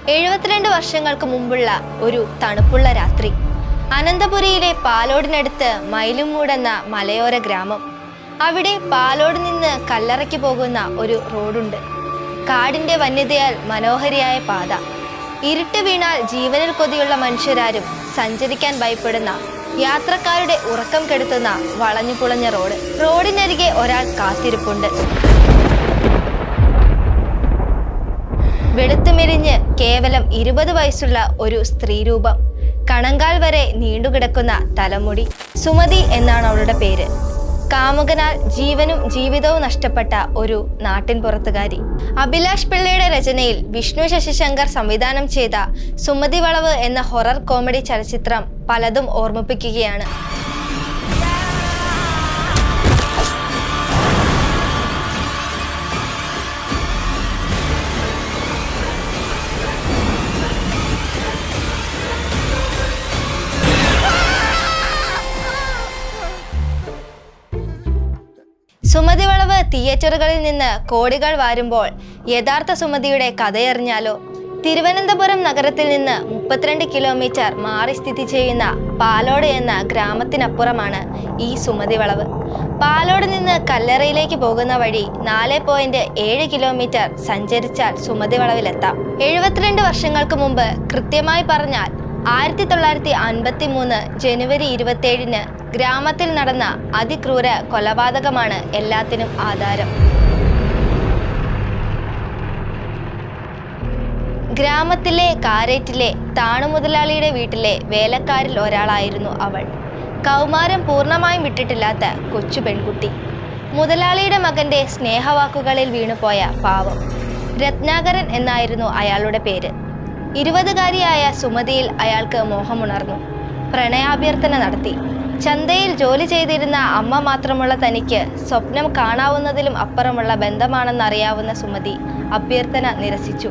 72 വർഷങ്ങൾക്ക് മുമ്പുള്ള ഒരു തണുപ്പുള്ള രാത്രി. അനന്തപുരിയിലെ പാലോടിനടുത്ത് മയിലുംമൂട് എന്ന മലയോര ഗ്രാമം. അവിടെ പാലോട് നിന്ന് കല്ലറയ്ക്ക് പോകുന്ന ഒരു റോഡുണ്ട്. കാടിന്റെ വന്യതയാൽ മനോഹരിയായ പാത. ഇരുട്ട് വീണാൽ ജീവനിൽ കൊതിയുള്ള മനുഷ്യരാരും സഞ്ചരിക്കാൻ ഭയപ്പെടുന്ന, യാത്രക്കാരുടെ ഉറക്കം കെടുത്തുന്ന വളഞ്ഞുപുളഞ്ഞ റോഡ്. റോഡിനരികെ ഒരാൾ കാത്തിരിപ്പുണ്ട്. വെളുത്തുമെലിഞ്ഞ് കേവലം 20 വയസ്സുള്ള ഒരു സ്ത്രീരൂപം. കണങ്കാൽ വരെ നീണ്ടുകിടക്കുന്ന തലമുടി. സുമതി എന്നാണ് അവളുടെ പേര്. കാമുകനാൽ ജീവനും ജീവിതവും നഷ്ടപ്പെട്ട ഒരു നാട്ടിൻ പുറത്തുകാരി. അഭിലാഷ് പിള്ളയുടെ രചനയിൽ വിഷ്ണു ശശിശങ്കർ സംവിധാനം ചെയ്ത സുമതി വളവ് എന്ന ഹൊറർ കോമഡി ചലച്ചിത്രം പലതും ഓർമ്മിപ്പിക്കുകയാണ്. സുമതി വളവ് തിയേറ്ററുകളിൽ നിന്ന് കോടികൾ വാരുമ്പോൾ യഥാർത്ഥ സുമതിയുടെ കഥയറിഞ്ഞാലോ? തിരുവനന്തപുരം നഗരത്തിൽ നിന്ന് 32 കിലോമീറ്റർ മാറി സ്ഥിതി ചെയ്യുന്ന പാലോട് എന്ന ഗ്രാമത്തിനപ്പുറമാണ് ഈ സുമതി വളവ്. പാലോട് നിന്ന് കല്ലറയിലേക്ക് പോകുന്ന വഴി 4.7 കിലോമീറ്റർ സഞ്ചരിച്ചാൽ സുമതി വളവിലെത്താം. 72 വർഷങ്ങൾക്ക് മുമ്പ്, കൃത്യമായി പറഞ്ഞാൽ 1953 ജനുവരി 27-ന് ഗ്രാമത്തിൽ നടന്ന അതിക്രൂര കൊലപാതകമാണ് എല്ലാത്തിനും ആധാരം. ഗ്രാമത്തിലെ കാരേറ്റിലെ താണുമുതലാളിയുടെ വീട്ടിലെ വേലക്കാരിൽ ഒരാളായിരുന്നു അവൾ. കൗമാരം പൂർണ്ണമായും വിട്ടിട്ടില്ലാത്ത കൊച്ചു പെൺകുട്ടി. മുതലാളിയുടെ മകന്റെ സ്നേഹവാക്കുകളിൽ വീണുപോയ പാവം. രത്നാകരൻ എന്നായിരുന്നു അയാളുടെ പേര്. 20കാരിയായ സുമതിയിൽ അയാൾക്ക് മോഹമുണർന്നു. പ്രണയാഭ്യർത്ഥന നടത്തി. ചന്തയിൽ ജോലി ചെയ്തിരുന്ന അമ്മ മാത്രമുള്ള തനിക്ക് സ്വപ്നം കാണാവുന്നതിലും അപ്പുറമുള്ള ബന്ധമാണെന്നറിയാവുന്ന സുമതി അഭ്യർത്ഥന നിരസിച്ചു.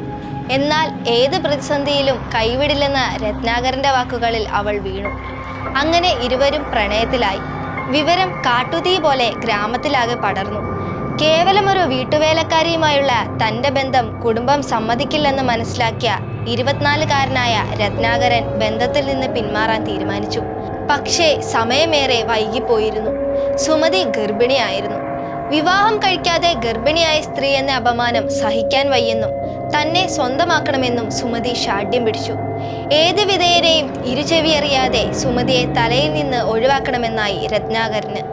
എന്നാൽ ഏത് പ്രതിസന്ധിയിലും കൈവിടില്ലെന്ന രത്നാകരന്റെ വാക്കുകളിൽ അവൾ വീണു. അങ്ങനെ ഇരുവരും പ്രണയത്തിലായി. വിവരം കാട്ടുതീ പോലെ ഗ്രാമത്തിലാകെ പടർന്നു. കേവലം ഒരു വീട്ടുവേലക്കാരിയുമായുള്ള തന്റെ ബന്ധം കുടുംബം സമ്മതിക്കില്ലെന്ന് മനസ്സിലാക്കിയ 24കാരനായ രത്നാകരൻ ബന്ധത്തിൽ നിന്ന് പിന്മാറാൻ തീരുമാനിച്ചു. പക്ഷേ സമയമേറെ വൈകിപ്പോയിരുന്നു. സുമതി ഗർഭിണിയായിരുന്നു. വിവാഹം കഴിക്കാതെ ഗർഭിണിയായ സ്ത്രീ എന്ന അപമാനം സഹിക്കാൻ വയ്യെന്നും തന്നെ സ്വന്തമാക്കണമെന്നും സുമതി ശാഠ്യം പിടിച്ചു. ഏത് വിധേയനെയും ഇരുചെവിയറിയാതെ സുമതിയെ തലയിൽ നിന്ന് ഒഴിവാക്കണമെന്നായി രത്നാകരന്.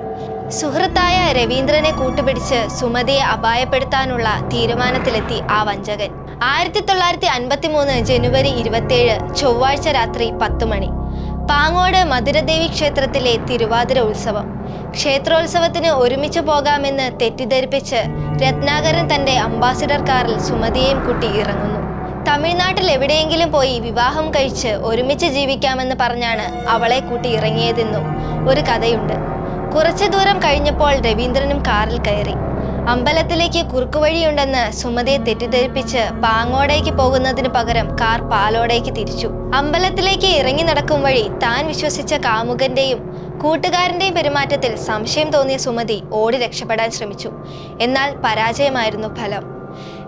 സുഹൃത്തായ രവീന്ദ്രനെ കൂട്ടുപിടിച്ച് സുമതിയെ അപായപ്പെടുത്താനുള്ള തീരുമാനത്തിലെത്തി ആ വഞ്ചകൻ. 1953 ജനുവരി 27 ചൊവ്വാഴ്ച രാത്രി 10 മണി. പാങ്ങോട് മധുരദേവി ക്ഷേത്രത്തിലെ തിരുവാതിര ഉത്സവം. ക്ഷേത്രോത്സവത്തിന് ഒരുമിച്ച് പോകാമെന്ന് തെറ്റിദ്ധരിപ്പിച്ച് രത്നാകരൻ തന്റെ അംബാസിഡർ കാറിൽ സുമതിയെയും കൂട്ടി ഇറങ്ങുന്നു. തമിഴ്നാട്ടിൽ എവിടെയെങ്കിലും പോയി വിവാഹം കഴിച്ച് ഒരുമിച്ച് ജീവിക്കാമെന്ന് പറഞ്ഞാണ് അവളെ കൂട്ടി ഇറങ്ങിയതെന്നും ഒരു കഥയുണ്ട്. കുറച്ചു ദൂരം കഴിഞ്ഞപ്പോൾ രവീന്ദ്രനും കാറിൽ കയറി. അമ്പലത്തിലേക്ക് കുറുക്കുവഴിയുണ്ടെന്ന് സുമതിയെ തെറ്റിദ്ധരിപ്പിച്ച് പാങ്ങോടേക്ക് പോകുന്നതിന് പകരം കാർ പാലോടേക്ക് തിരിച്ചു. അമ്പലത്തിലേക്ക് ഇറങ്ങി നടക്കും വഴി താൻ വിശ്വസിച്ച കാമുകന്റെയും കൂട്ടുകാരന്റെയും പെരുമാറ്റത്തിൽ സംശയം തോന്നിയ സുമതി ഓടി രക്ഷപ്പെടാൻ ശ്രമിച്ചു. എന്നാൽ പരാജയമായിരുന്നു ഫലം.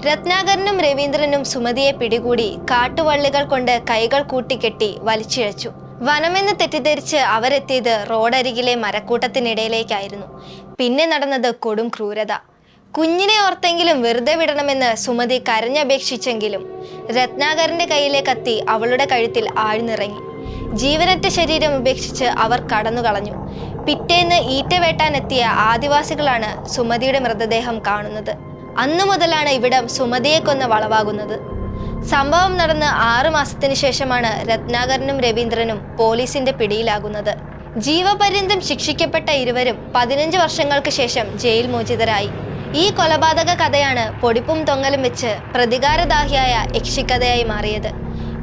രത്നാകരനും രവീന്ദ്രനും സുമതിയെ പിടികൂടി കാട്ടുവള്ളികൾ കൊണ്ട് കൈകൾ കൂട്ടിക്കെട്ടി വലിച്ചിഴച്ചു. വനമെന്ന് തെറ്റിദ്ധരിച്ച് അവരെത്തിയത് റോഡരികിലെ മരക്കൂട്ടത്തിനിടയിലേക്കായിരുന്നു. പിന്നെ നടന്നത് കൊടും ക്രൂരത. കുഞ്ഞിനെ ഓർത്തെങ്കിലും വെറുതെ വിടണമെന്ന് സുമതി കരഞ്ഞപേക്ഷിച്ചെങ്കിലും രത്നാകരന്റെ കയ്യിലെ കത്തി അവളുടെ കഴുത്തിൽ ആഴ്ന്നിറങ്ങി. ജീവനറ്റ ശരീരം ഉപേക്ഷിച്ച് അവർ കടന്നുകളഞ്ഞു. പിറ്റേന്ന് ഈറ്റ വെട്ടാനെത്തിയ ആദിവാസികളാണ് സുമതിയുടെ മൃതദേഹം കാണുന്നത്. അന്നു മുതലാണ് ഇവിടം സുമതിയെ കൊന്ന വളവാകുന്നത്. സംഭവം നടന്ന് 6 മാസത്തിന് ശേഷമാണ് രത്നാകരനും രവീന്ദ്രനും പോലീസിന്റെ പിടിയിലാകുന്നത്. ജീവപര്യന്തം ശിക്ഷിക്കപ്പെട്ട ഇരുവരും 15 വർഷങ്ങൾക്ക് ശേഷം ജയിൽ മോചിതരായി. ഈ കൊലപാതക കഥയാണ് പൊടിപ്പും തൊങ്ങലും വെച്ച് പ്രതികാരദാഹിയായ യക്ഷിക്കഥയായി മാറിയത്.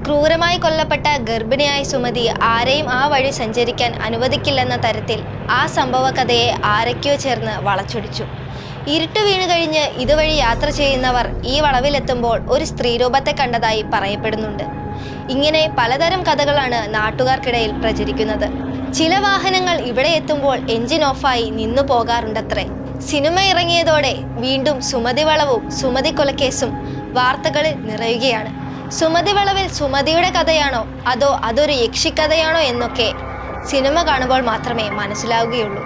ക്രൂരമായി കൊല്ലപ്പെട്ട ഗർഭിണിയായ സുമതി ആരെയും ആ വഴി സഞ്ചരിക്കാൻ അനുവദിക്കില്ലെന്ന തരത്തിൽ ആ സംഭവ കഥയെ ആരൊക്കെയോ ചേർന്ന് വളച്ചൊടിച്ചു. ഇരുട്ട് വീണു കഴിഞ്ഞ് ഇതുവഴി യാത്ര ചെയ്യുന്നവർ ഈ വളവിലെത്തുമ്പോൾ ഒരു സ്ത്രീരൂപത്തെ കണ്ടതായി പറയപ്പെടുന്നുണ്ട്. ഇങ്ങനെ പലതരം കഥകളാണ് നാട്ടുകാർക്കിടയിൽ പ്രചരിക്കുന്നത്. ചില വാഹനങ്ങൾ ഇവിടെ എത്തുമ്പോൾ എഞ്ചിൻ ഓഫായി നിന്നു പോകാറുണ്ടത്രേ. സിനിമ ഇറങ്ങിയതോടെ വീണ്ടും സുമതി വളവും സുമതി കൊലക്കേസും വാർത്തകളിൽ നിറയുകയാണ്. സുമതി വളവിൽ സുമതിയുടെ കഥയാണോ അതോ അതൊരു യക്ഷിക്കഥയാണോ എന്നൊക്കെ സിനിമ കാണുമ്പോൾ മാത്രമേ മനസ്സിലാവുകയുള്ളൂ.